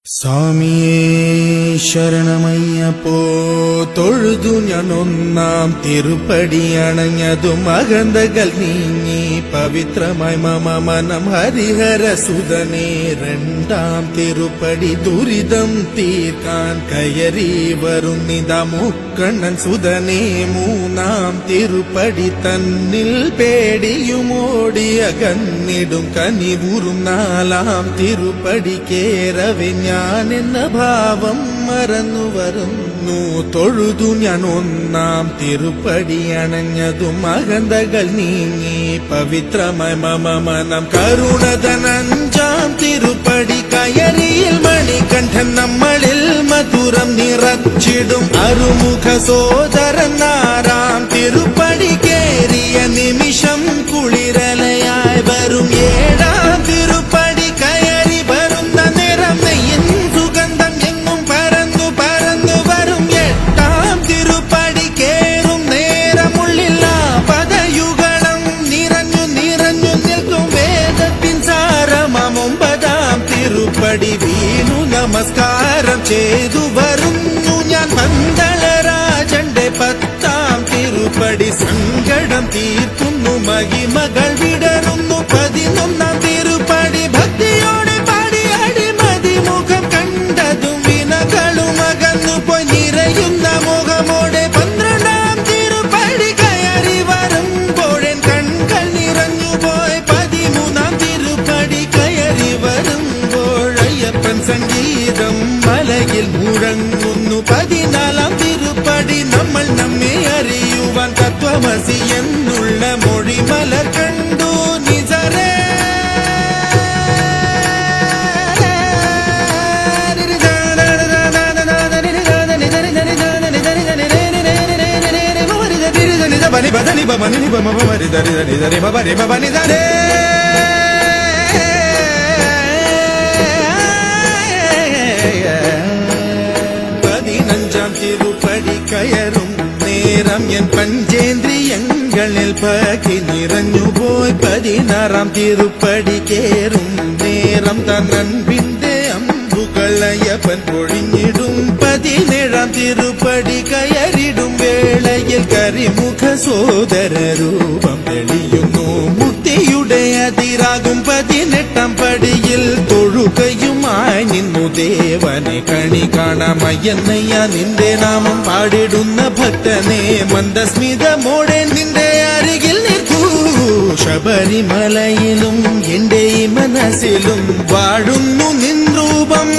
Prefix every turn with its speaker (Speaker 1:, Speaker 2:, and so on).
Speaker 1: സ്വാമിയേ ശരണമയ്യപ്പോ തൊഴുതു ഞാൻ ഒന്നാം തിരുപ്പടി അണഞ്ഞതും അകന്തകൾ നീങ്ങി പവിത്രമായി മമ മനം ഹരിഹരസുതനേ രണ്ടാം തിരുപ്പടി ദുരിതം തീർക്കാൻ കയറി വരുന്നിതാ മുക്കണ്ണൻ സുതനേ മൂന്നാം തിരുപ്പടി തന്നിൽ പേടിയുമോടി അകന്നിടും കനിവൂറും നാലാം തിരുപ്പടി കേറവെ ഞാൻ എന്ന ഭാവം മറന്നു വരുന്നു തൊഴുതു ഞാൻ ഒന്നാം തിരുപ്പടി അണഞ്ഞതും അകന്തകൾ നീങ്ങി പവിത്രമായി മമ മനം കരുണതൻ അഞ്ചാം തിരുപ്പടി കയറിയിൽ മണികണ്ഠൻ നമ്മളിൽ മധുരം നിറച്ചിടും അറുമുഖ സോദരൻ ആറാം തിരുപ്പടി കേറിയ നിമിഷം കുളിരലയായി വരും ഏഴാം തിരുപ്പടി കയറി വരുന്ന നിറം നെയ്യിൻ സുഗന്ധം എങ്ങും പരന്നു പരന്നു വരും എട്ടാം തിരുപ്പടി കേറും നേരമുള്ളില്ല പദയുഗണം നിറഞ്ഞു നിറഞ്ഞു നിൽക്കും വേദത്തിൻ സാരമാം ഒമ്പതാം തിരുപ്പടി വീണു നമസ്കാരം ചെയ്തു വരുന്നു ഞാൻ പന്തളരാജന്റെ പത്താം തിരുപ്പടി സങ്കടം തീർക്കുന്നു മഹിമകൾ വിടരുന്നു പതിനൊന്നാം തിരുപ്പടി ഭക്തിയോടെ പാടി അടിമതി മുഖം കണ്ടതും വിനകളും അകന്നു പോയി നിറയുന്ന മുഖമോടെ പന്ത്രണ്ടാം തിരുപ്പടി കയറി വരുമ്പോഴൻ കൺകൾ നിറഞ്ഞു പോയി പതിമൂന്നാം തിരുപ്പടി കയറി വരുമ്പോഴയ്യപ്പൻ സംഗീതം മലയിൽ മുഴങ്ങുന്നു പതിനാലാം തിരുപ്പടി നമ്മൾ നമ്മെ അറിയുവാൻ തത്വമസി എന്നുള്ള മൊഴിമല കണ്ടു നിസരേ ബനി ബദനി ബമനി ബമ ബരി ദരി ദരി ദരി ബരി ബനി ദരേ പതിനഞ്ചാം തിരുപ്പടി കയറും നേരം എൻ പഞ്ചേന്ദ്രിയങ്ങളിൽ പകി നിറഞ്ഞുപോയി പതിനാറാം തിരുപ്പടി കേറും നേരം തന്നൻപിന്റെ അമ്പുകളയ്യപ്പൻ പൊഴിഞ്ഞിടും പതിനേഴാം തിരുപ്പടി കയറിടും വേളയിൽ കരിമുഖ സോദര രൂപം തെളിയുന്നു മുക്തിയുടെ അതിരാകും പതിനെട്ടാം പടിയിൽ തൊഴുകയുമായി നിന്നു ദേവനെ കണി കാണാമയ്യന്നയ്യ നിന്റെ നാമം പാടിടുന്ന ഭക്തനെ മന്ദസ്മിതമോടെ നിന്റെ അരികിൽ നിൽക്കൂ ശബരിമലയിലും എന്റെ മനസ്സിലും വാഴുന്നു നിൻ രൂപം